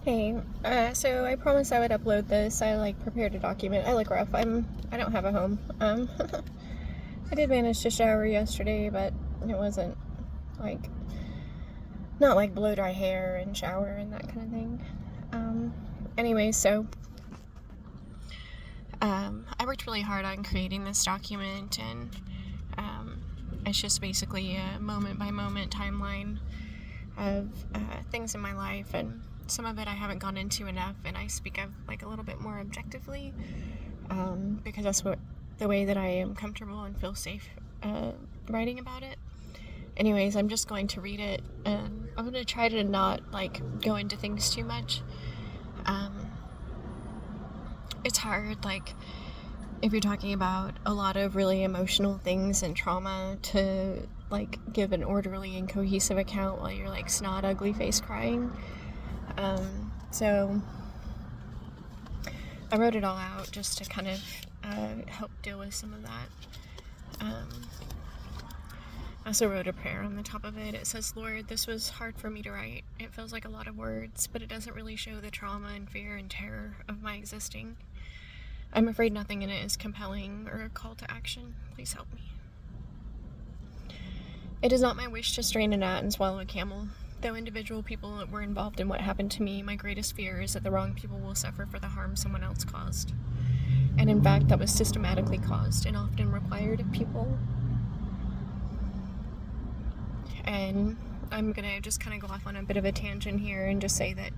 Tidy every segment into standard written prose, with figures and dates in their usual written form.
Hey, so I promised I would upload this. I prepared a document. I look rough. I don't have a home. I did manage to shower yesterday, but it wasn't like not like blow dry hair and shower and that kind of thing. Anyway, so I worked really hard on creating this document, and it's just basically a moment by moment timeline of things in my life, and some of it I haven't gone into enough, and I speak of a little bit more objectively, because that's the way that I am comfortable and feel safe writing about it. Anyways, I'm just going to read it, and I'm going to try to not go into things too much. It's hard, if you're talking about a lot of really emotional things and trauma, to give an orderly and cohesive account while you're snot ugly face crying. So I wrote it all out just to kind of help deal with some of that. I also wrote a prayer on the top of it. It says, "Lord, this was hard for me to write. It feels like a lot of words, but it doesn't really show the trauma and fear and terror of my existing. I'm afraid nothing in it is compelling or a call to action. Please help me. It is not my wish to strain a gnat and swallow a camel. Though individual people were involved in what happened to me, my greatest fear is that the wrong people will suffer for the harm someone else caused. And in fact, that was systematically caused and often required of people." And I'm going to just kind of go off on a bit of a tangent here and just say that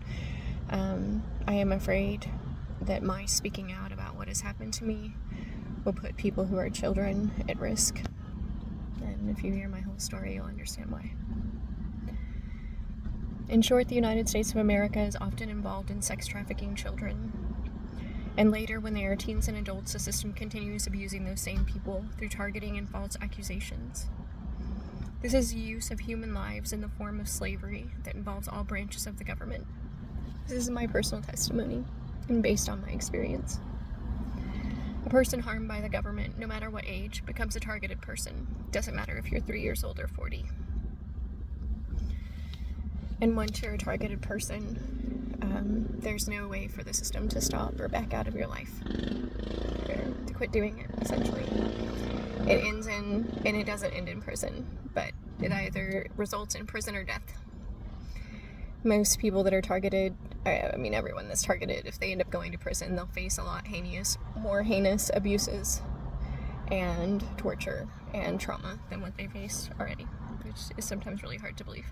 I am afraid that my speaking out about what has happened to me will put people who are children at risk. And if you hear my whole story, you'll understand why. In short, the United States of America is often involved in sex trafficking children. And later, when they are teens and adults, the system continues abusing those same people through targeting and false accusations. This is the use of human lives in the form of slavery that involves all branches of the government. This is my personal testimony and based on my experience. A person harmed by the government, no matter what age, becomes a targeted person. Doesn't matter if you're 3 years old or 40. And once you're a targeted person, there's no way for the system to stop or back out of your life, or to quit doing it, essentially. It ends and it doesn't end in prison, but it either results in prison or death. Most people that are targeted, everyone that's targeted, if they end up going to prison, they'll face a lot more heinous abuses and torture and trauma than what they face already, which is sometimes really hard to believe.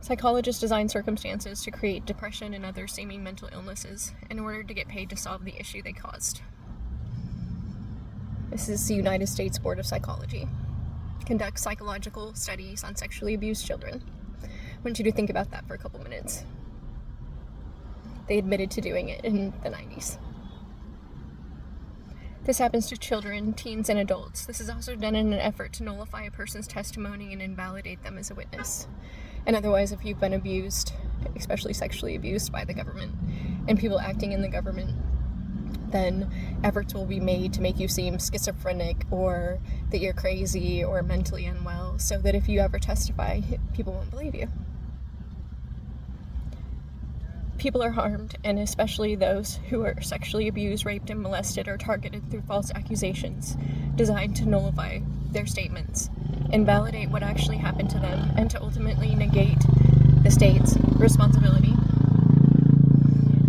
Psychologists design circumstances to create depression and other seeming mental illnesses in order to get paid to solve the issue they caused. This is the United States Board of Psychology. Conducts psychological studies on sexually abused children. I want you to think about that for a couple minutes. They admitted to doing it in the 90s. This happens to children, teens, and adults. This is also done in an effort to nullify a person's testimony and invalidate them as a witness. And otherwise, if you've been abused, especially sexually abused by the government, and people acting in the government, then efforts will be made to make you seem schizophrenic or that you're crazy or mentally unwell, so that if you ever testify, people won't believe you. People are harmed, and especially those who are sexually abused, raped, and molested are targeted through false accusations designed to nullify their statements, invalidate what actually happened to them, and to ultimately negate the state's responsibility.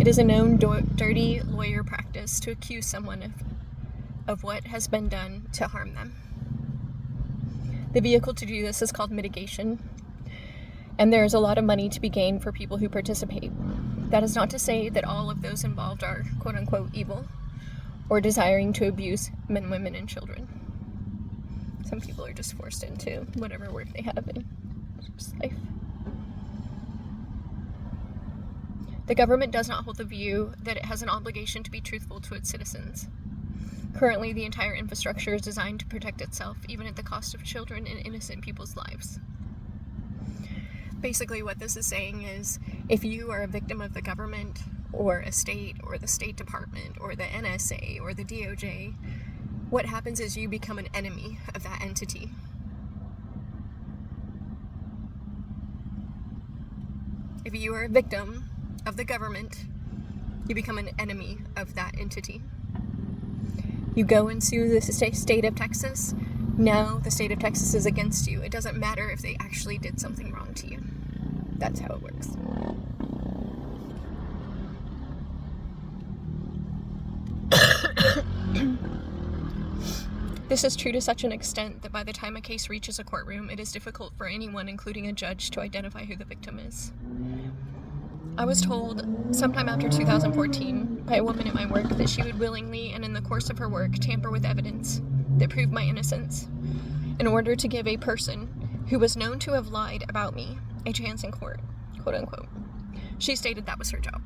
It is a known dirty lawyer practice to accuse someone of what has been done to harm them. The vehicle to do this is called mitigation, and there is a lot of money to be gained for people who participate. That is not to say that all of those involved are quote-unquote evil or desiring to abuse men, women, and children. Some people are just forced into whatever work they have in life. The government does not hold the view that it has an obligation to be truthful to its citizens. Currently, the entire infrastructure is designed to protect itself, even at the cost of children and innocent people's lives. Basically, what this is saying is, if you are a victim of the government, or a state, or the State Department, or the NSA, or the DOJ, what happens is you become an enemy of that entity. If you are a victim, of the government, you become an enemy of that entity. You go and sue the state of Texas. Now the state of Texas is against you. It doesn't matter if they actually did something wrong to you. That's how it works. This is true to such an extent that by the time a case reaches a courtroom, it is difficult for anyone, including a judge, to identify who the victim is. I was told sometime after 2014 by a woman at my work that she would willingly and in the course of her work tamper with evidence that proved my innocence in order to give a person who was known to have lied about me a chance in court, quote unquote. She stated that was her job.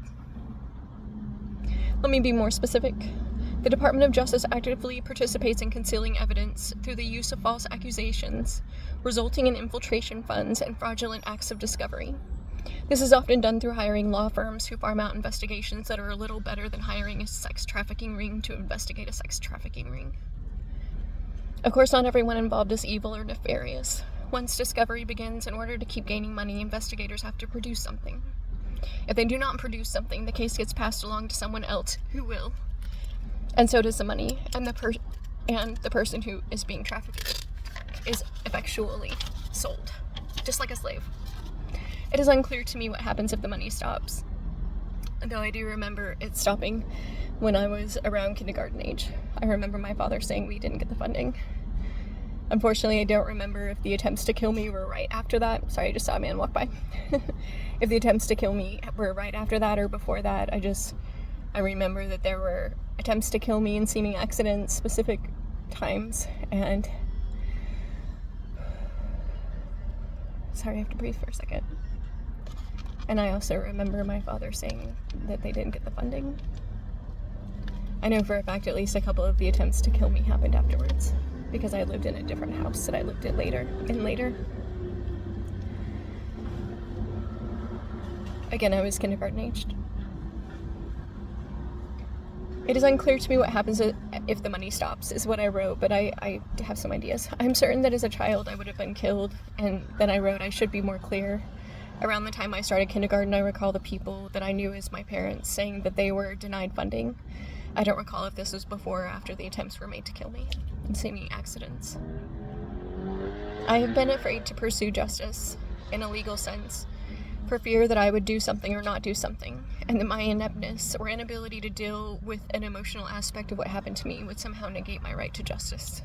Let me be more specific. The Department of Justice actively participates in concealing evidence through the use of false accusations, resulting in infiltration funds and fraudulent acts of discovery. This is often done through hiring law firms who farm out investigations that are a little better than hiring a sex trafficking ring to investigate a sex trafficking ring. Of course, not everyone involved is evil or nefarious. Once discovery begins, in order to keep gaining money, investigators have to produce something. If they do not produce something, the case gets passed along to someone else who will. And so does the money, and the person who is being trafficked is effectually sold, just like a slave. It is unclear to me what happens if the money stops, though I do remember it stopping when I was around kindergarten age. I remember my father saying we didn't get the funding. Unfortunately, I don't remember if the attempts to kill me were right after that. Sorry, I just saw a man walk by. If the attempts to kill me were right after that or before that, I remember that there were attempts to kill me in seeming accidents, specific times, and sorry, I have to breathe for a second. And I also remember my father saying that they didn't get the funding. I know for a fact at least a couple of the attempts to kill me happened afterwards, because I lived in a different house that I lived in later. Again, I was kindergarten aged. It is unclear to me what happens if the money stops, is what I wrote, but I have some ideas. I'm certain that as a child I would have been killed, and then I wrote I should be more clear. Around the time I started kindergarten, I recall the people that I knew as my parents saying that they were denied funding. I don't recall if this was before or after the attempts were made to kill me in seeming accidents. I have been afraid to pursue justice in a legal sense, for fear that I would do something or not do something, and that my ineptness or inability to deal with an emotional aspect of what happened to me would somehow negate my right to justice.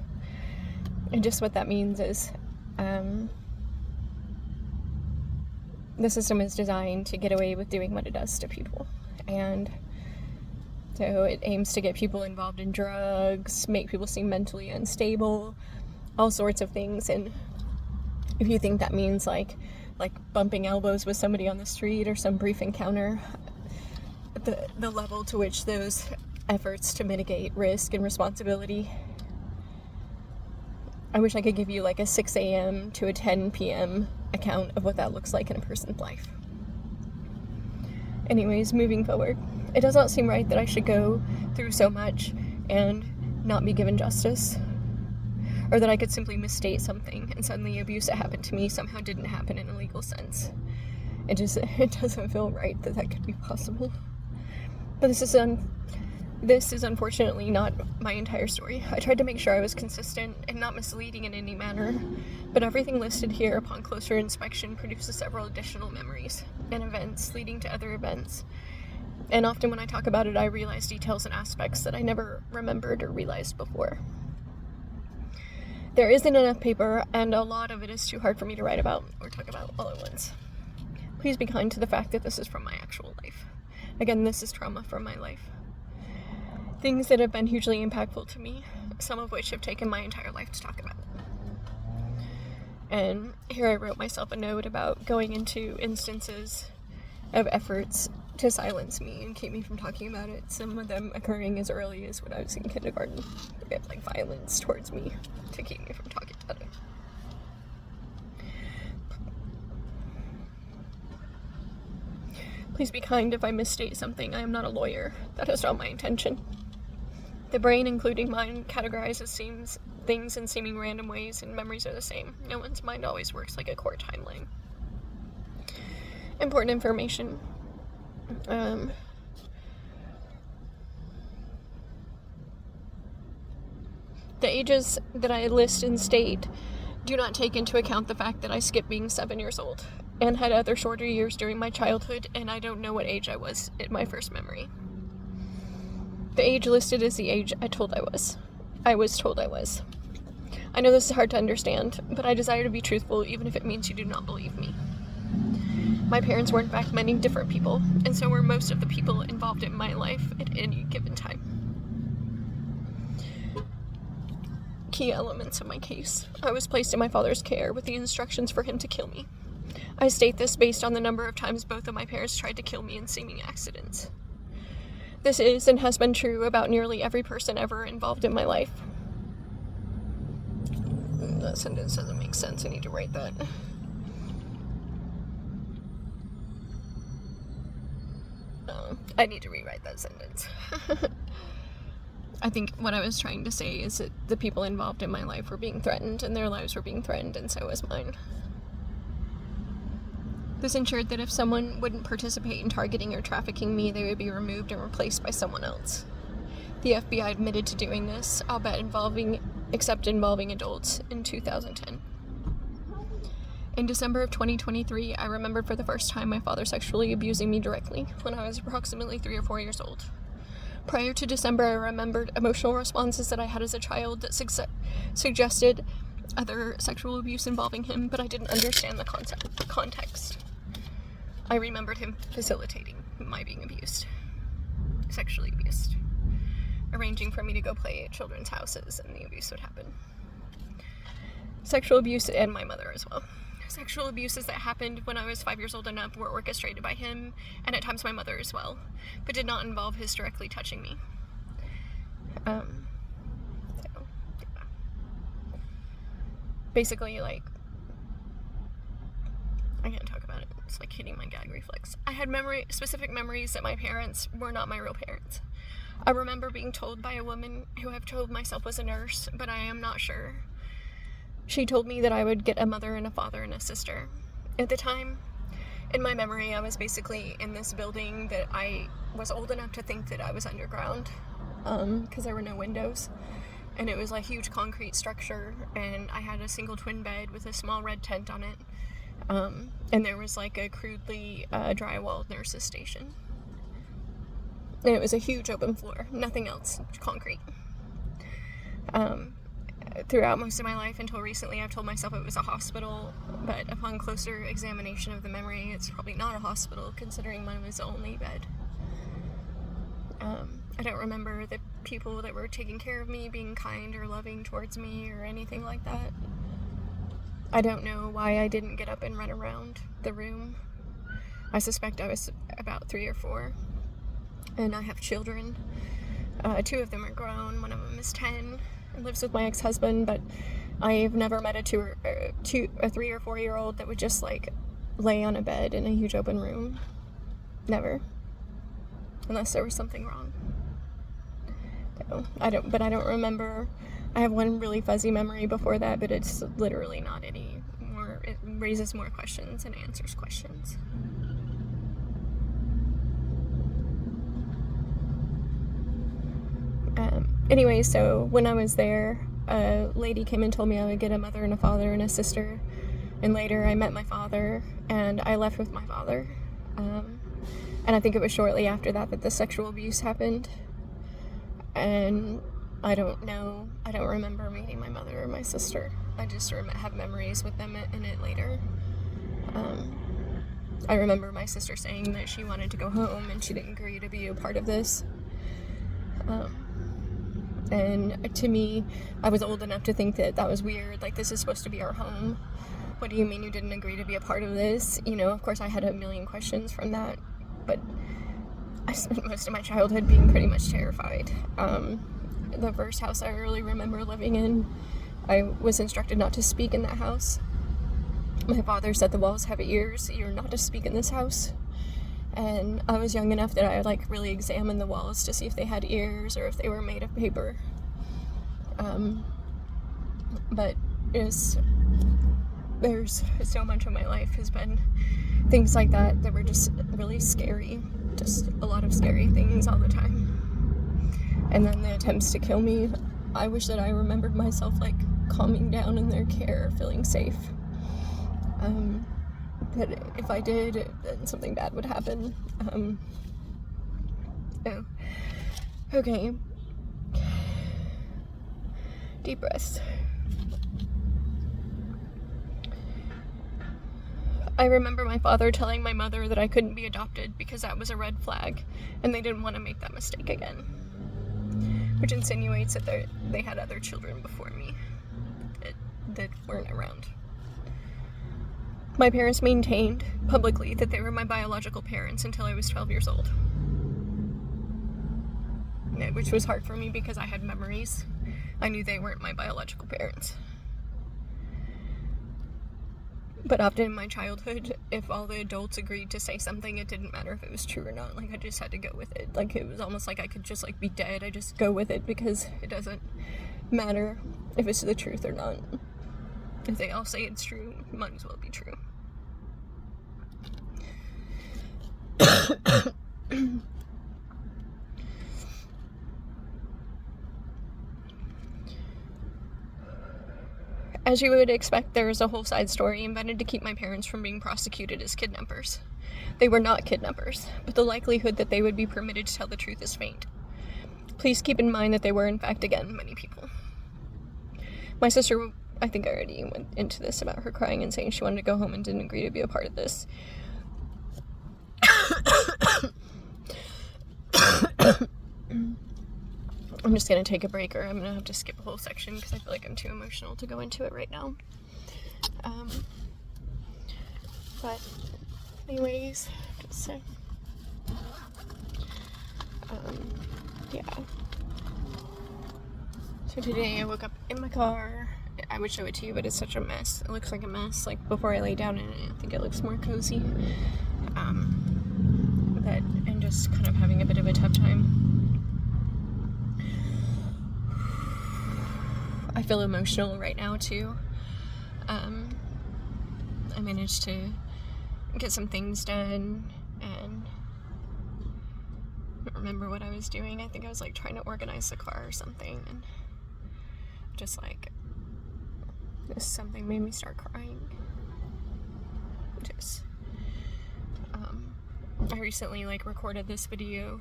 And just what that means is, the system is designed to get away with doing what it does to people, and so it aims to get people involved in drugs, make people seem mentally unstable, all sorts of things. And if you think that means like bumping elbows with somebody on the street or some brief encounter, the level to which those efforts to mitigate risk and responsibility, I wish I could give you like a 6 a.m. to a 10 p.m. account of what that looks like in a person's life. Anyways, moving forward, it does not seem right that I should go through so much and not be given justice, or that I could simply misstate something and suddenly abuse that happened to me somehow didn't happen in a legal sense. It doesn't feel right that could be possible. But this is unfortunately not my entire story. I tried to make sure I was consistent and not misleading in any manner, but everything listed here upon closer inspection produces several additional memories and events leading to other events. And often when I talk about it, I realize details and aspects that I never remembered or realized before. There isn't enough paper, and a lot of it is too hard for me to write about or talk about all at once. Please be kind to the fact that this is from my actual life. Again, this is trauma from my life. Things that have been hugely impactful to me, some of which have taken my entire life to talk about. And here I wrote myself a note about going into instances of efforts to silence me and keep me from talking about it, some of them occurring as early as when I was in kindergarten. They had like violence towards me to keep me from talking about it. Please be kind if I misstate something. I am not a lawyer. That is not my intention. The brain, including mine, categorizes things in seeming random ways, and memories are the same. No one's mind always works like a core timeline. Important information. The ages that I list and state do not take into account the fact that I skipped being 7 years old and had other shorter years during my childhood, and I don't know what age I was in my first memory. The age listed is the age I told I was. I was told I was. I know this is hard to understand, but I desire to be truthful even if it means you do not believe me. My parents were in fact many different people, and so were most of the people involved in my life at any given time. Key elements of my case. I was placed in my father's care with the instructions for him to kill me. I state this based on the number of times both of my parents tried to kill me in seeming accidents. This is and has been true about nearly every person ever involved in my life. That sentence doesn't make sense. I need to write that. I need to rewrite that sentence. I think what I was trying to say is that the people involved in my life were being threatened, and their lives were being threatened, and so was mine. This ensured that if someone wouldn't participate in targeting or trafficking me, they would be removed and replaced by someone else. The FBI admitted to doing this, albeit involving adults, in 2010. In December of 2023, I remembered for the first time my father sexually abusing me directly when I was approximately 3 or 4 years old. Prior to December, I remembered emotional responses that I had as a child that suggested other sexual abuse involving him, but I didn't understand the context. I remembered him facilitating my being sexually abused, arranging for me to go play at children's houses, and the abuse would happen. Sexual abuse, and my mother as well. Sexual abuses that happened when I was 5 years old and up were orchestrated by him, and at times my mother as well, but did not involve his directly touching me. Basically, I can't talk about it. It's like hitting my gag reflex. I had specific memories that my parents were not my real parents. I remember being told by a woman who I've told myself was a nurse, but I am not sure. She told me that I would get a mother and a father and a sister. At the time, in my memory, I was basically in this building that I was old enough to think that I was underground, because there were no windows. And it was a huge concrete structure, and I had a single twin bed with a small red tent on it. And there was a crudely drywalled nurse's station. And it was a huge open floor, nothing else, concrete. Throughout most of my life until recently, I've told myself it was a hospital, but upon closer examination of the memory, it's probably not a hospital, considering mine was the only bed. I don't remember the people that were taking care of me being kind or loving towards me or anything like that. I don't know why I didn't get up and run around the room. I suspect I was about 3 or 4, and I have children. 2 of them are grown, one of them is 10, and lives with my ex-husband, but I've never met a 3 or 4-year-old that would just lay on a bed in a huge open room. Never. Unless there was something wrong. So, I don't remember. I have one really fuzzy memory before that, but it's literally not any more. It raises more questions and answers questions. Anyway, so when I was there, a lady came and told me I would get a mother and a father and a sister, and later I met my father, and I left with my father, and I think it was shortly after that the sexual abuse happened, and I don't remember meeting my mother or my sister. I just have memories with them in it later. I remember my sister saying that she wanted to go home and she didn't agree to be a part of this. And to me, I was old enough to think that was weird. This is supposed to be our home. What do you mean you didn't agree to be a part of this? Of course I had a million questions from that, but I spent most of my childhood being pretty much terrified. The first house I really remember living in, I was instructed not to speak in that house. My father said the walls have ears, you're not to speak in this house. And I was young enough that I really examined the walls to see if they had ears or if they were made of paper. But there's so much of my life has been things like that were just really scary just a lot of scary things all the time. And then the attempts to kill me, I wish that I remembered myself, like, calming down in their care, feeling safe. But if I did, then something bad would happen. Oh. Okay. Deep breaths. I remember my father telling my mother that I couldn't be adopted because that was a red flag, and they didn't want to make that mistake again. Which insinuates that they had other children before me that weren't around. My parents maintained publicly that they were my biological parents until I was 12 years old. Which was hard for me because I had memories. I knew they weren't my biological parents. But often in my childhood, if all the adults agreed to say something, it didn't matter if it was true or not. Like, I just had to go with it. Like, it was almost like I could just, like, be dead. I just go with it because it doesn't matter if it's the truth or not. If they all say it's true, it might as well be true. As you would expect, there is a whole side story invented to keep my parents from being prosecuted as kidnappers. They were not kidnappers, but the likelihood that they would be permitted to tell the truth is faint. Please keep in mind that they were, in fact, again, many people. My sister, I think I already went into this about her crying and saying she wanted to go home and didn't agree to be a part of this. I'm just going to take a break, or I'm going to have to skip a whole section because I feel like I'm too emotional to go into it right now. But anyways, just yeah. So today I woke up in my car. I would show it to you, but it's such a mess. It looks like a mess. Like, before I lay down in it, I think it looks more cozy. But I'm just kind of having a bit of a tough time. I feel emotional right now too. I managed to get some things done, and I don't remember what I was doing. I think I was like trying to organize the car or something, and just like something made me start crying. Just I recently like recorded this video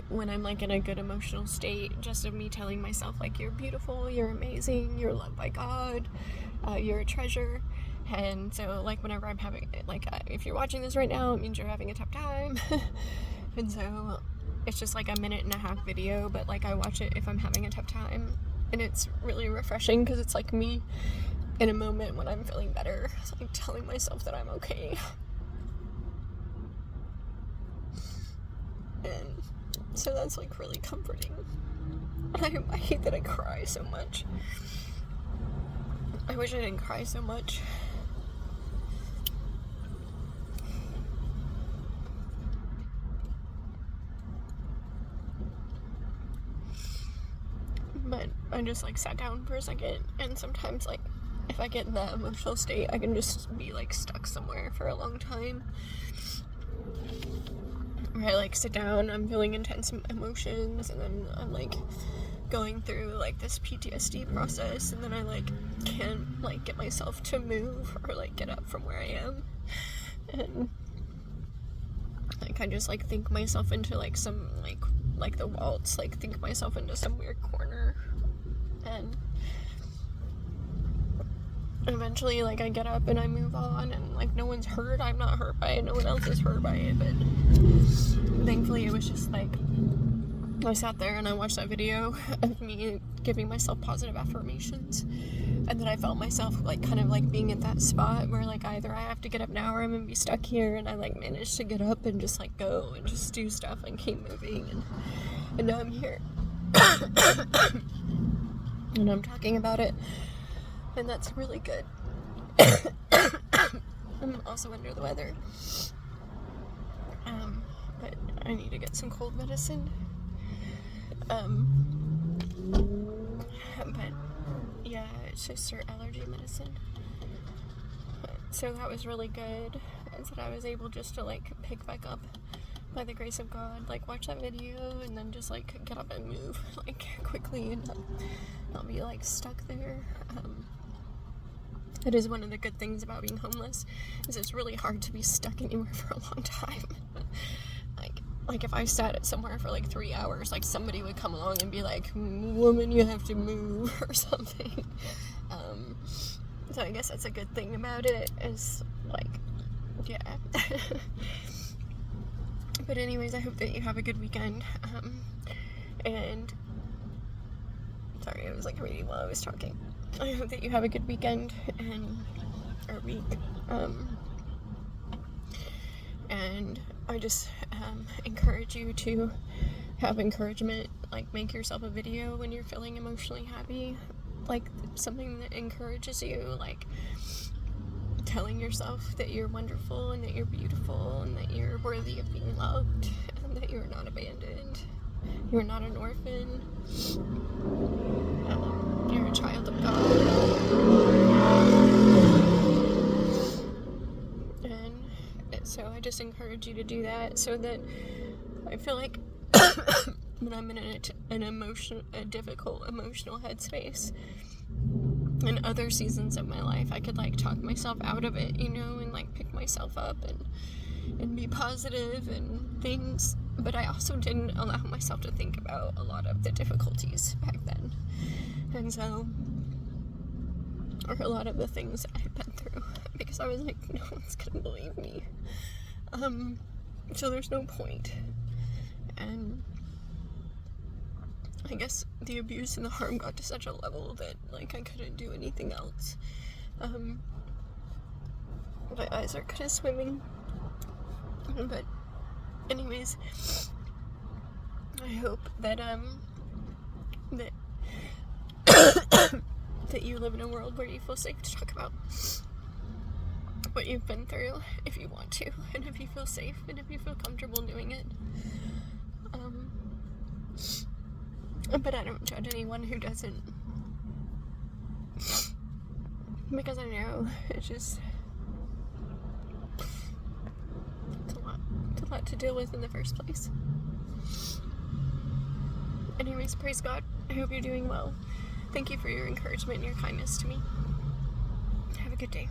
when I'm like in a good emotional state, just of me telling myself like, you're beautiful, you're amazing, you're loved by God, you're a treasure. And so like whenever I'm having like if you're watching this right now, it means you're having a tough time. And so it's just like a 1.5-minute video, but like I watch it if I'm having a tough time, and it's really refreshing because it's like me in a moment when I'm feeling better. It's like telling myself that I'm okay. And so that's like really comforting. I hate that I cry so much. I wish I didn't cry so much. But I just like sat down for a second, and sometimes like if I get in that emotional state, I can just be like stuck somewhere for a long time. Or I like sit down, I'm feeling intense emotions, and then I'm like going through like this PTSD process, and then I like can't like get myself to move or like get up from where I am, and like I just like think myself into like some like the waltz, like think myself into some weird corner, and eventually like I get up and I move on, and like no one's hurt, I'm not hurt by it, no one else is hurt by it, but thankfully it was just like I sat there and I watched that video of me giving myself positive affirmations, and then I felt myself like kind of like being at that spot where like either I have to get up now or I'm gonna be stuck here, and I like managed to get up and just like go and just do stuff and keep moving, and now I'm here. And I'm talking about it, and that's really good. I'm also under the weather, but I need to get some cold medicine. But yeah, it's just her allergy medicine. So that was really good. exercise that I was able just to like pick back up by the grace of God, like watch that video and then just like get up and move like quickly and not be like stuck there. It is one of the good things about being homeless, is it's really hard to be stuck anywhere for a long time. like if I sat somewhere for like 3 hours, like somebody would come along and be like, woman, you have to move or something. So I guess that's a good thing about it, is like, yeah. But anyways, I hope that you have a good weekend. And sorry, I was like reading while I was talking. I hope that you have a good weekend or week. And I just encourage you to have encouragement. Like, make yourself a video when you're feeling emotionally happy. Like, something that encourages you. Like, telling yourself that you're wonderful and that you're beautiful and that you're worthy of being loved and that you're not abandoned. You're not an orphan. You're a child of God. And so I just encourage you to do that, so that I feel like when I'm in a difficult emotional headspace in other seasons of my life, I could like talk myself out of it, you know, and like pick myself up and be positive and things. But I also didn't allow myself to think about a lot of the difficulties back then. And so, or a lot of the things that I had been through, because I was like, no one's gonna believe me. So there's no point. And I guess the abuse and the harm got to such a level that like I couldn't do anything else. My eyes are kind of swimming. But anyways, I hope that that you live in a world where you feel safe to talk about what you've been through, if you want to, and if you feel safe, and if you feel comfortable doing it. But I don't judge anyone who doesn't, because I know it's just it's a lot to deal with in the first place. Anyways, praise God. I hope you're doing well. Thank you for your encouragement and your kindness to me. Have a good day.